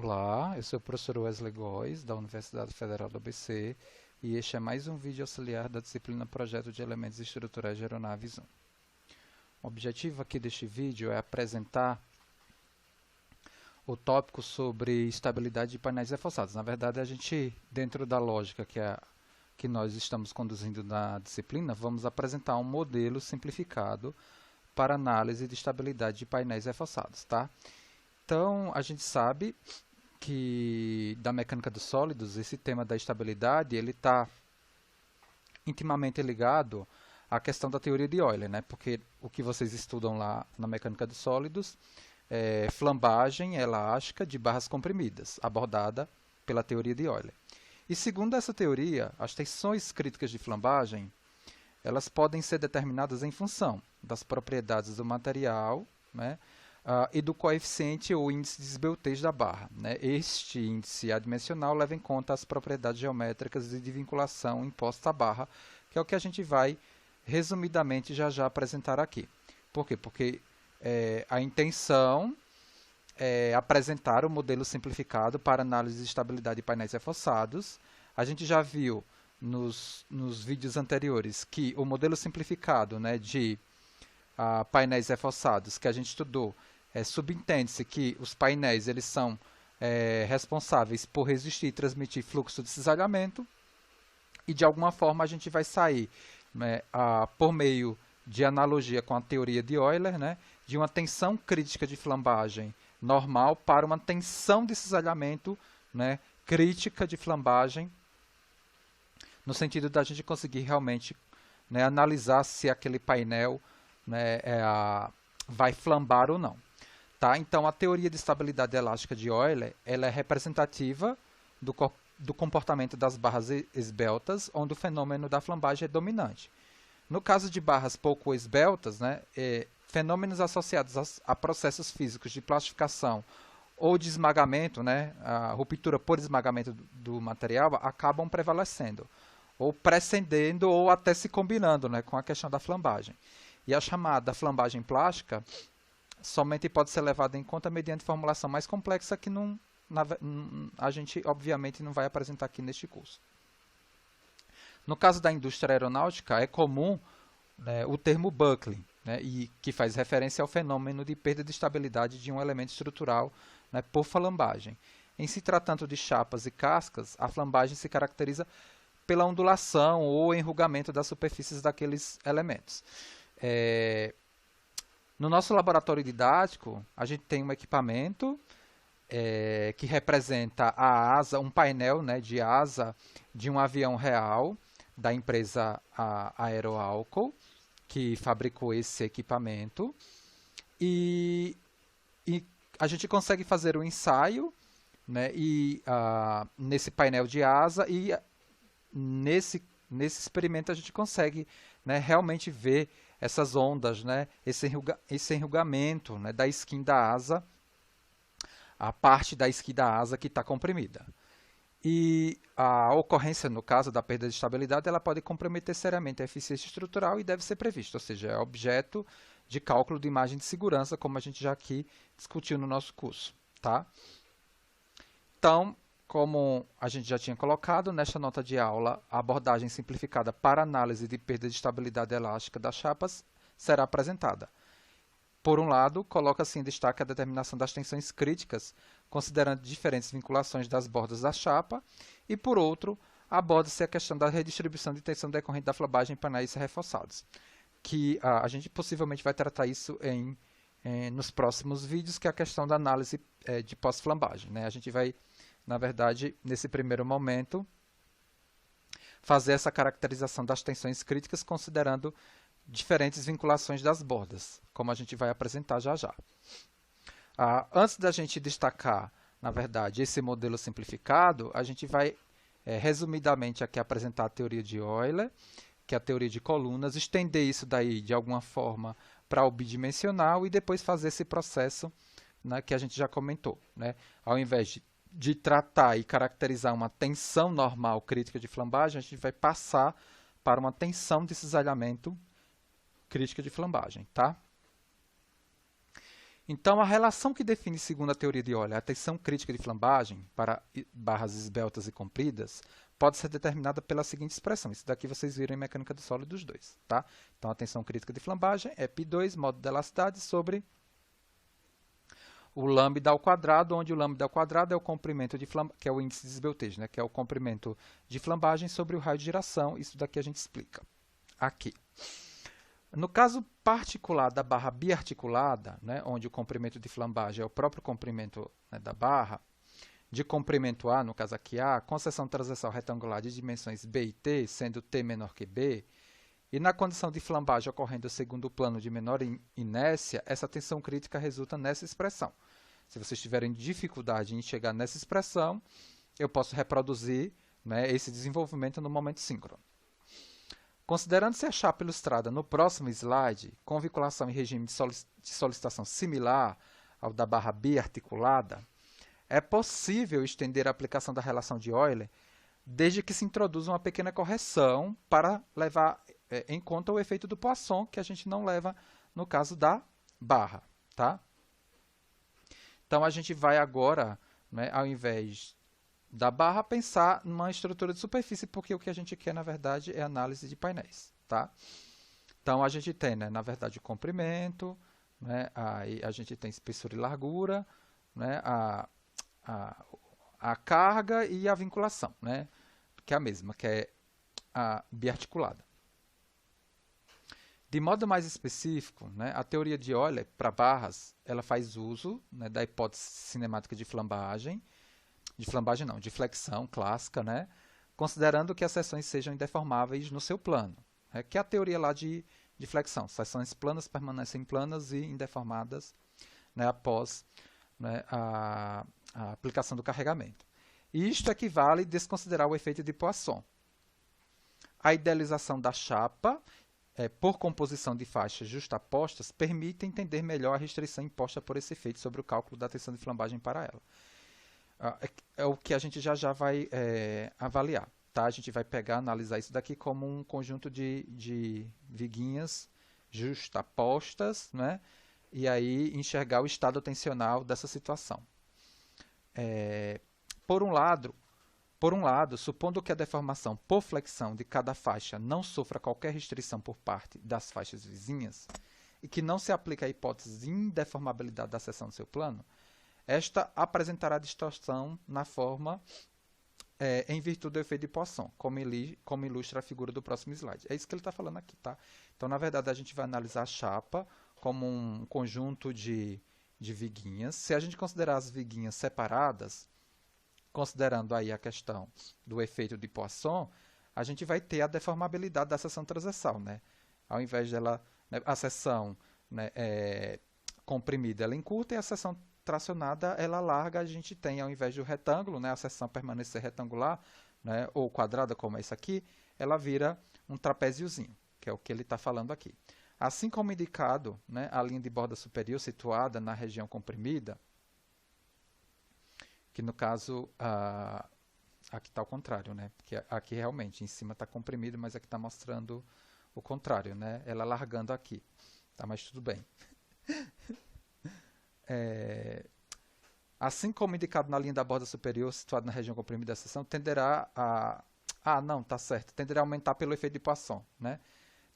Olá, eu sou o professor Wesley Góes, da Universidade Federal do ABC, e este é mais um vídeo auxiliar da disciplina Projeto de Elementos Estruturais de Aeronaves 1. O objetivo aqui deste vídeo é apresentar o tópico sobre estabilidade de painéis reforçados. Na verdade, a gente, dentro da lógica que nós estamos conduzindo na disciplina, vamos apresentar um modelo simplificado para análise de estabilidade de painéis reforçados, tá? Então, a gente sabe que da mecânica dos sólidos, esse tema da estabilidade, ele está intimamente ligado à questão da teoria de Euler, né? Porque o que vocês estudam lá na mecânica dos sólidos é flambagem elástica de barras comprimidas, abordada pela teoria de Euler. E segundo essa teoria, as tensões críticas de flambagem, elas podem ser determinadas em função das propriedades do material, né? E do coeficiente ou índice de esbeltez da barra, né? Este índice adimensional leva em conta as propriedades geométricas e de vinculação imposta à barra, que é o que a gente vai, resumidamente, já apresentar aqui. Por quê? Porque a intenção é apresentar o modelo simplificado para análise de estabilidade de painéis reforçados. A gente já viu nos vídeos anteriores que o modelo simplificado, né, de painéis reforçados que a gente estudou, subentende-se que os painéis eles são responsáveis por resistir e transmitir fluxo de cisalhamento, e de alguma forma a gente vai sair, né, por meio de analogia com a teoria de Euler, né, de uma tensão crítica de flambagem normal para uma tensão de cisalhamento, né, crítica de flambagem, no sentido da gente conseguir realmente, né, analisar se aquele painel, né, vai flambar ou não. Tá? Então, a teoria de estabilidade elástica de Euler ela é representativa do comportamento das barras esbeltas, onde o fenômeno da flambagem é dominante. No caso de barras pouco esbeltas, né, fenômenos associados a processos físicos de plastificação ou de esmagamento, né, a ruptura por esmagamento do material, acabam prevalecendo, ou precedendo ou até se combinando, né, com a questão da flambagem. E a chamada flambagem plástica somente pode ser levada em conta mediante formulação mais complexa que a gente, obviamente, não vai apresentar aqui neste curso. No caso da indústria aeronáutica, é comum, né, o termo buckling, né, e que faz referência ao fenômeno de perda de estabilidade de um elemento estrutural, né, por flambagem. Em se tratando de chapas e cascas, a flambagem se caracteriza pela ondulação ou enrugamento das superfícies daqueles elementos. No nosso laboratório didático, a gente tem um equipamento que representa a asa, um painel, né, de asa de um avião real da empresa Aeroálcool, que fabricou esse equipamento. E a gente consegue fazer um ensaio, né, nesse painel de asa, e nesse experimento a gente consegue, né, realmente ver essas ondas, né, esse enrugamento, né, da skin da asa, a parte da skin da asa que está comprimida. E a ocorrência, no caso da perda de estabilidade, ela pode comprometer seriamente a eficiência estrutural e deve ser prevista, ou seja, é objeto de cálculo de imagem de segurança, como a gente já aqui discutiu no nosso curso. Tá? Então, como a gente já tinha colocado, nesta nota de aula, a abordagem simplificada para análise de perda de estabilidade elástica das chapas será apresentada. Por um lado, coloca-se em destaque a determinação das tensões críticas, considerando diferentes vinculações das bordas da chapa, e por outro, aborda-se a questão da redistribuição de tensão decorrente da flambagem em painéis reforçados, que a gente possivelmente vai tratar isso nos próximos vídeos, que é a questão da análise de pós-flambagem, né? A gente vai, na verdade, nesse primeiro momento, fazer essa caracterização das tensões críticas considerando diferentes vinculações das bordas, como a gente vai apresentar já. Antes da gente destacar, na verdade, esse modelo simplificado, a gente vai, resumidamente, aqui apresentar a teoria de Euler, que é a teoria de colunas, estender isso daí, de alguma forma, para o bidimensional e depois fazer esse processo, né, que a gente já comentou. Né? Ao invés de tratar e caracterizar uma tensão normal crítica de flambagem, a gente vai passar para uma tensão de cisalhamento crítica de flambagem. Tá? Então, a relação que define, segundo a teoria de Euler, a tensão crítica de flambagem para barras esbeltas e compridas pode ser determinada pela seguinte expressão. Isso daqui vocês viram em mecânica do sólidos 2. Tá? Então, a tensão crítica de flambagem é π2 módulo da elasticidade sobre o lambda ao quadrado, onde o lambda ao quadrado é o comprimento de flambagem, que é o índice de esbeltez, né? Que é o comprimento de flambagem sobre o raio de giração. Isso daqui a gente explica aqui. No caso particular da barra biarticulada, né, onde o comprimento de flambagem é o próprio comprimento, né, da barra, de comprimento A, no caso aqui A, com seção transversal retangular de dimensões B e T, sendo T menor que B, e na condição de flambagem ocorrendo segundo o plano de menor inércia, essa tensão crítica resulta nessa expressão. Se vocês tiverem dificuldade em chegar nessa expressão, eu posso reproduzir, né, esse desenvolvimento no momento síncrono. Considerando-se a chapa ilustrada no próximo slide, com vinculação em regime de solicitação similar ao da barra biarticulada, é possível estender a aplicação da relação de Euler desde que se introduza uma pequena correção para levar em conta o efeito do Poisson, que a gente não leva no caso da barra. Tá? Então, a gente vai agora, né, ao invés da barra, pensar numa estrutura de superfície, porque o que a gente quer, na verdade, é análise de painéis. Tá? Então, a gente tem, né, na verdade, o comprimento, né, aí a gente tem espessura e largura, né, a carga e a vinculação, né, que é a mesma, que é a biarticulada. De modo mais específico, né, a teoria de Euler para barras, ela faz uso, né, da hipótese cinemática de flambagem não, de flexão clássica, né, considerando que as seções sejam indeformáveis no seu plano, né, que é a teoria lá de flexão. Seções planas permanecem planas e indeformadas, né, após, né, a aplicação do carregamento. E isto equivale a desconsiderar o efeito de Poisson. A idealização da chapa por composição de faixas justapostas permite entender melhor a restrição imposta por esse efeito sobre o cálculo da tensão de flambagem para ela. É o que a gente já vai avaliar. Tá? A gente vai analisar isso daqui como um conjunto de viguinhas justapostas, né? E aí enxergar o estado tensional dessa situação. Por um lado, supondo que a deformação por flexão de cada faixa não sofra qualquer restrição por parte das faixas vizinhas e que não se aplique a hipótese de indeformabilidade da seção do seu plano, esta apresentará distorção na forma em virtude do efeito de Poisson, como ilustra a figura do próximo slide. É isso que ele está falando aqui. Tá? Então, na verdade, a gente vai analisar a chapa como um conjunto de viguinhas. Se a gente considerar as viguinhas separadas, considerando aí a questão do efeito de Poisson, a gente vai ter a deformabilidade da seção transversal, né? Ao invés dela, né, a seção, né, comprimida, ela encurta, e a seção tracionada, ela larga. A gente tem, ao invés do retângulo, né, a seção permanecer retangular, né, ou quadrada, como é isso aqui, ela vira um trapéziozinho, que é o que ele está falando aqui. Assim como indicado, né, a linha de borda superior situada na região comprimida, que no caso, aqui está o contrário, né? Porque aqui realmente em cima está comprimido, mas aqui está mostrando o contrário, né? Ela largando aqui, tá? Mas tudo bem. Assim como indicado na linha da borda superior, situada na região comprimida da seção, tenderá a... não, tá certo. Tenderá a aumentar pelo efeito de Poisson, né?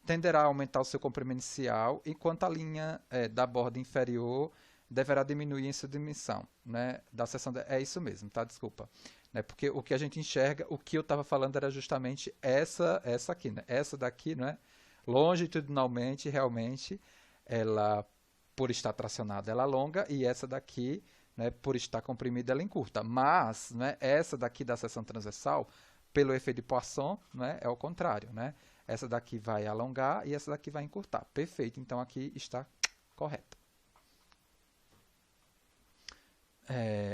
Tenderá a aumentar o seu comprimento inicial, enquanto a linha da borda inferior deverá diminuir em sua dimensão, né, da seção. É isso mesmo, tá? Desculpa. Né, porque o que a gente enxerga, o que eu estava falando era justamente essa aqui, né? Essa daqui, né? Longitudinalmente, realmente, ela, por estar tracionada, ela alonga, e essa daqui, né, por estar comprimida, ela encurta. Mas, né, essa daqui da seção transversal, pelo efeito de Poisson, né, é o contrário, né? Essa daqui vai alongar e essa daqui vai encurtar. Perfeito, então aqui está correto.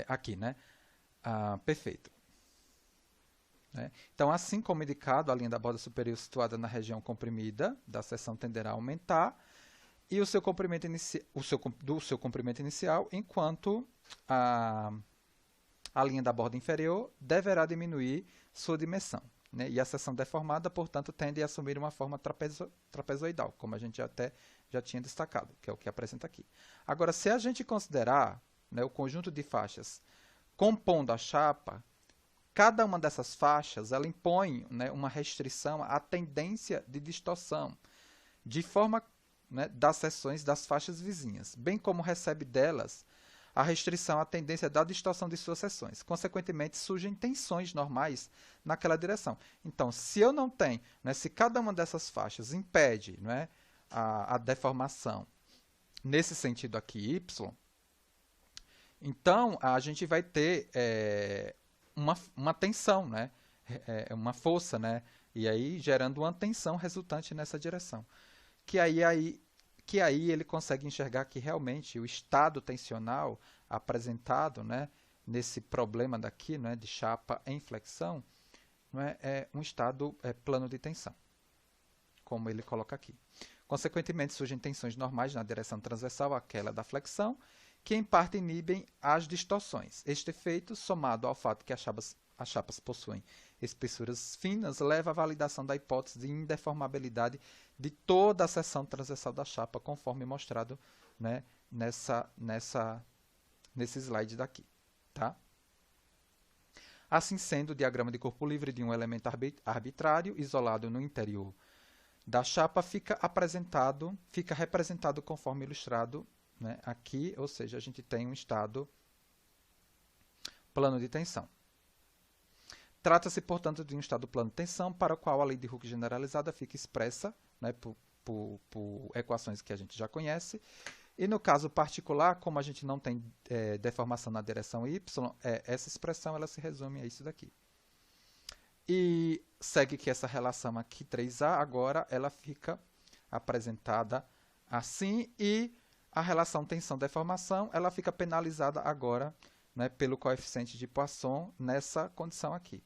Aqui, né? Perfeito. Então, assim como indicado, a linha da borda superior situada na região comprimida da seção tenderá a aumentar e o seu comprimento, comprimento inicial, enquanto a linha da borda inferior deverá diminuir sua dimensão. né, e a seção deformada, portanto, tende a assumir uma forma trapezoidal, como a gente já tinha destacado, que é o que apresenta aqui. Agora, se a gente considerar, né, o conjunto de faixas compondo a chapa, cada uma dessas faixas ela impõe, né, uma restrição à tendência de distorção, de forma, né, das seções das faixas vizinhas, bem como recebe delas a restrição à tendência da distorção de suas seções. Consequentemente, surgem tensões normais naquela direção. Então, se eu não tenho, né, se cada uma dessas faixas impede, né, a deformação nesse sentido aqui, y, então a gente vai ter uma tensão, né, uma força, né, e aí gerando uma tensão resultante nessa direção. Que aí ele consegue enxergar que realmente o estado tensional apresentado, né, nesse problema daqui, né, de chapa em flexão, né, é um estado plano de tensão, como ele coloca aqui. Consequentemente, surgem tensões normais na direção transversal àquela da flexão, que em parte inibem as distorções. Este efeito, somado ao fato que as chapas possuem espessuras finas, leva à validação da hipótese de indeformabilidade de toda a seção transversal da chapa, conforme mostrado, né, nesse slide daqui. Tá? Assim sendo, o diagrama de corpo livre de um elemento arbitrário, isolado no interior da chapa, fica representado conforme ilustrado, né, aqui, ou seja, a gente tem um estado plano de tensão. Trata-se, portanto, de um estado plano de tensão para o qual a lei de Hooke generalizada fica expressa, né, por equações que a gente já conhece. E no caso particular, como a gente não tem deformação na direção y, essa expressão ela se resume a isso daqui. E segue que essa relação aqui, 3A, agora ela fica apresentada assim, e a relação tensão-deformação ela fica penalizada agora, né, pelo coeficiente de Poisson nessa condição aqui.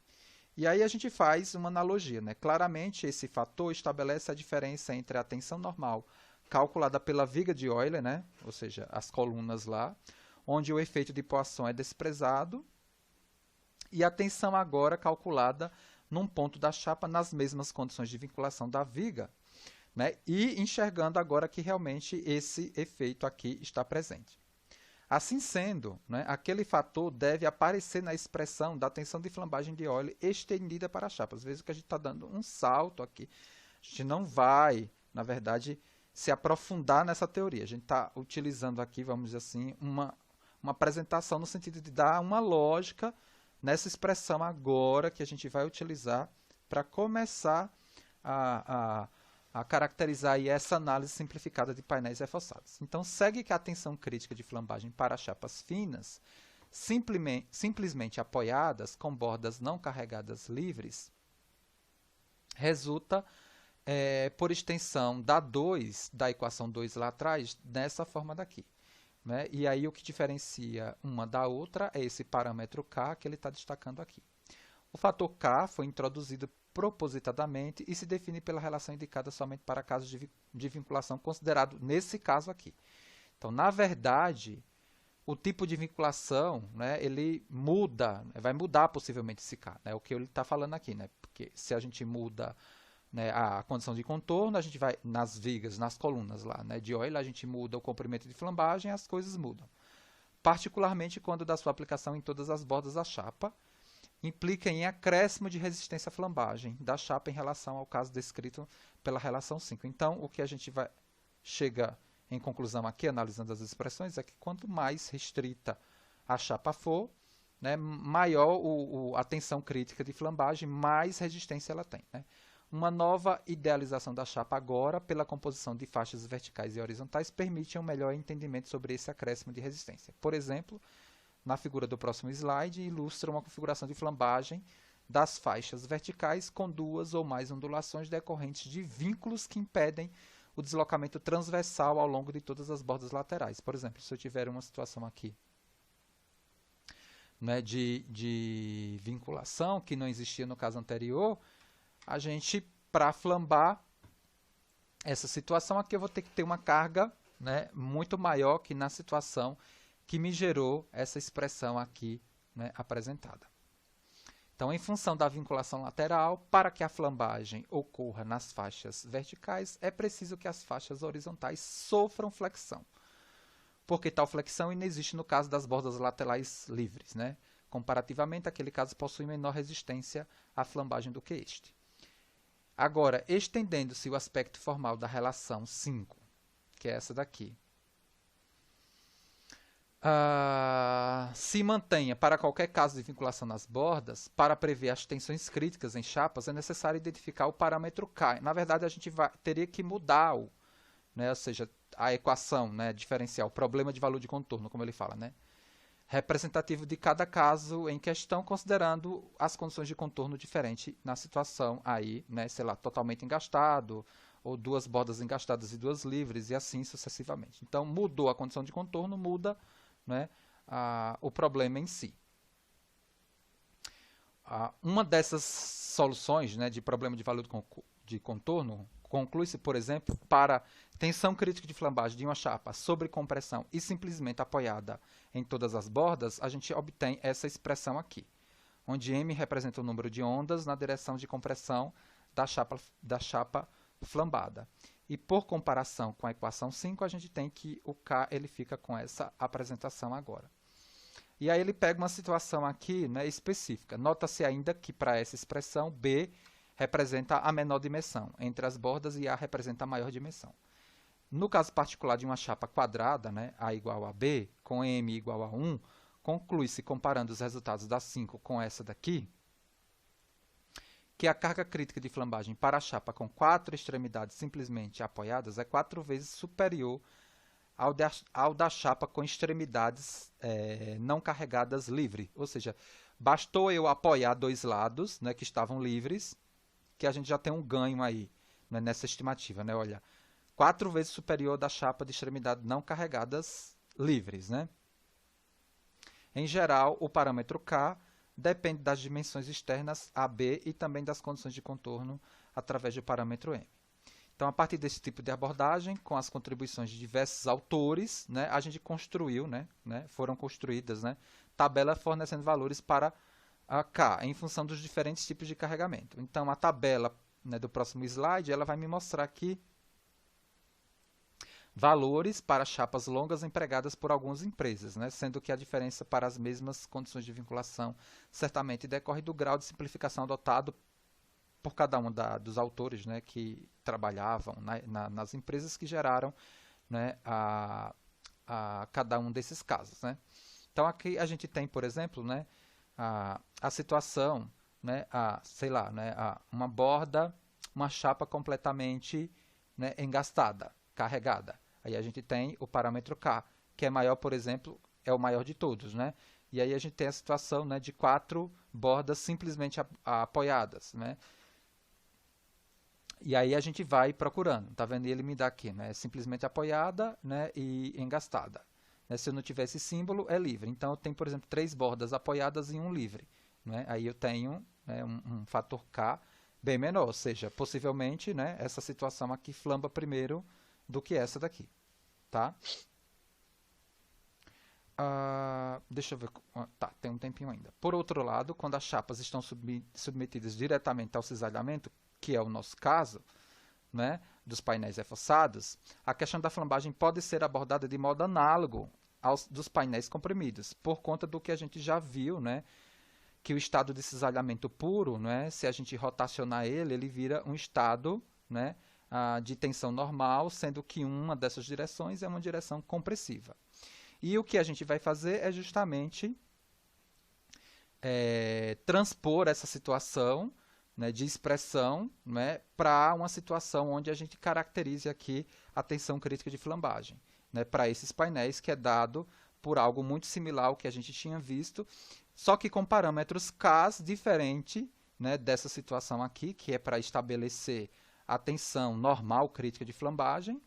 E aí a gente faz uma analogia, né? Claramente esse fator estabelece a diferença entre a tensão normal calculada pela viga de Euler, né, ou seja, as colunas lá, onde o efeito de Poisson é desprezado, e a tensão agora calculada num ponto da chapa nas mesmas condições de vinculação da viga, né, e enxergando agora que realmente esse efeito aqui está presente. Assim sendo, né, aquele fator deve aparecer na expressão da tensão de flambagem de Euler estendida para a chapa. Às vezes que a gente está dando um salto aqui, a gente não vai, na verdade, se aprofundar nessa teoria. A gente está utilizando aqui, vamos dizer assim, uma apresentação no sentido de dar uma lógica nessa expressão agora que a gente vai utilizar para começar a caracterizar aí essa análise simplificada de painéis reforçados. Então, segue que a tensão crítica de flambagem para chapas finas, simplesmente apoiadas com bordas não carregadas livres, resulta, por extensão da 2, da equação 2 lá atrás, nessa forma daqui. Né? E aí o que diferencia uma da outra é esse parâmetro K que ele está destacando aqui. O fator K foi introduzido propositadamente e se define pela relação indicada somente para casos de vinculação considerado nesse caso aqui. Então, na verdade, o tipo de vinculação, né, ele muda, vai mudar possivelmente esse K, né, o que ele está falando aqui, né, porque se a gente muda, né, a condição de contorno, a gente vai nas vigas, nas colunas lá, né, de Euler, a gente muda o comprimento de flambagem, as coisas mudam. Particularmente quando da sua aplicação em todas as bordas da chapa, implica em acréscimo de resistência à flambagem da chapa em relação ao caso descrito pela relação 5. Então, o que a gente chega em conclusão aqui, analisando as expressões, é que quanto mais restrita a chapa for, né, maior a tensão crítica de flambagem, mais resistência ela tem. Né? Uma nova idealização da chapa agora, pela composição de faixas verticais e horizontais, permite um melhor entendimento sobre esse acréscimo de resistência. Por exemplo, na figura do próximo slide, ilustra uma configuração de flambagem das faixas verticais com duas ou mais ondulações decorrentes de vínculos que impedem o deslocamento transversal ao longo de todas as bordas laterais. Por exemplo, se eu tiver uma situação aqui, né, de vinculação, que não existia no caso anterior, a gente, para flambar essa situação aqui, eu vou ter que ter uma carga, né, muito maior que na situação que me gerou essa expressão aqui, né, apresentada. Então, em função da vinculação lateral, para que a flambagem ocorra nas faixas verticais, é preciso que as faixas horizontais sofram flexão. Porque tal flexão inexiste no caso das bordas laterais livres, né? Comparativamente, aquele caso possui menor resistência à flambagem do que este. Agora, estendendo-se o aspecto formal da relação 5, que é essa daqui, se mantenha para qualquer caso de vinculação nas bordas, para prever as tensões críticas em chapas, é necessário identificar o parâmetro K. Na verdade, a gente teria que mudar né, ou seja, a equação, né, diferencial, problema de valor de contorno, como ele fala, né, representativo de cada caso em questão, considerando as condições de contorno diferente na situação aí, né, sei lá, totalmente engastado, ou duas bordas engastadas e duas livres, e assim sucessivamente. Então, mudou a condição de contorno, muda, né, o problema em si. Uma dessas soluções, né, de problema de valor de contorno conclui-se, por exemplo, para tensão crítica de flambagem de uma chapa sobre compressão e simplesmente apoiada em todas as bordas, a gente obtém essa expressão aqui, onde M representa o número de ondas na direção de compressão da chapa flambada. E por comparação com a equação 5, a gente tem que o K ele fica com essa apresentação agora. E aí ele pega uma situação aqui, né, específica. Nota-se ainda que para essa expressão, B representa a menor dimensão entre as bordas e A representa a maior dimensão. No caso particular de uma chapa quadrada, né, A igual a B, com M igual a 1, conclui-se, comparando os resultados da 5 com essa daqui, que a carga crítica de flambagem para a chapa com 4 extremidades simplesmente apoiadas é 4 vezes superior ao da chapa com extremidades não carregadas livre. Ou seja, bastou eu apoiar dois lados, né, que estavam livres, que a gente já tem um ganho aí, né, nessa estimativa. Né? Olha, 4 vezes superior da chapa de extremidades não carregadas livres. Né? Em geral, o parâmetro K depende das dimensões externas AB e também das condições de contorno através do parâmetro M. Então, a partir desse tipo de abordagem, com as contribuições de diversos autores, né, a gente construiu, foram construídas, tabelas fornecendo valores para a K, em função dos diferentes tipos de carregamento. Então, a tabela, né, do próximo slide, ela vai me mostrar aqui valores para chapas longas empregadas por algumas empresas, né, sendo que a diferença para as mesmas condições de vinculação certamente decorre do grau de simplificação adotado por cada um dos autores, né, que trabalhavam nas empresas que geraram, né, a cada um desses casos. Né. Então, aqui a gente tem, por exemplo, né, a situação, né, sei lá, né, uma borda, uma chapa completamente, né, engastada, carregada. Aí a gente tem o parâmetro K, que é maior, por exemplo, é o maior de todos. Né? E aí a gente tem a situação, né, de 4 bordas simplesmente apoiadas. Né? E aí a gente vai procurando, tá vendo? E ele me dá aqui, né? Simplesmente apoiada, né, e engastada. Né? Se eu não tiver esse símbolo, é livre. Então eu tenho, por exemplo, 3 bordas apoiadas e um livre. Né? Aí eu tenho, né, um fator K bem menor, ou seja, possivelmente, né, essa situação aqui flamba primeiro do que essa daqui. Tá? Deixa eu ver. Tá, tem um tempinho ainda. Por outro lado, quando as chapas estão submetidas diretamente ao cisalhamento, que é o nosso caso, né, dos painéis reforçados, a questão da flambagem pode ser abordada de modo análogo aos dos painéis comprimidos, por conta do que a gente já viu, né, que o estado de cisalhamento puro, né, se a gente rotacionar ele, ele vira um estado, né, de tensão normal, sendo que uma dessas direções é uma direção compressiva. E o que a gente vai fazer é justamente transpor essa situação, né, de expressão, né, para uma situação onde a gente caracterize aqui a tensão crítica de flambagem, né, para esses painéis, que é dado por algo muito similar ao que a gente tinha visto, só que com parâmetros K diferente, né, dessa situação aqui, que é para estabelecer a tensão normal crítica de flambagem,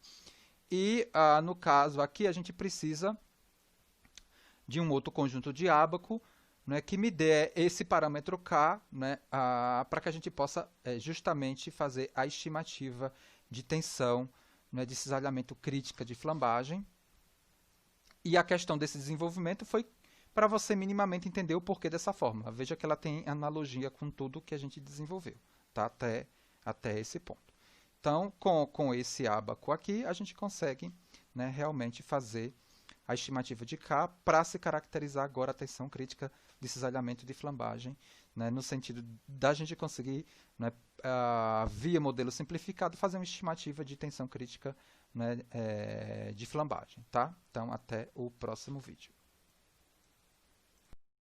e no caso aqui a gente precisa de um outro conjunto de ábaco, né, que me dê esse parâmetro K, né, para que a gente possa justamente fazer a estimativa de tensão, né, de cisalhamento crítica de flambagem. E a questão desse desenvolvimento foi para você minimamente entender o porquê dessa fórmula. Veja que ela tem analogia com tudo que a gente desenvolveu, tá? Até esse ponto. Então, com esse ábaco aqui, a gente consegue, né, realmente fazer a estimativa de K para se caracterizar agora a tensão crítica de cisalhamento de flambagem, né, no sentido da gente conseguir, né, via modelo simplificado, fazer uma estimativa de tensão crítica, né, de flambagem. Tá? Então, até o próximo vídeo.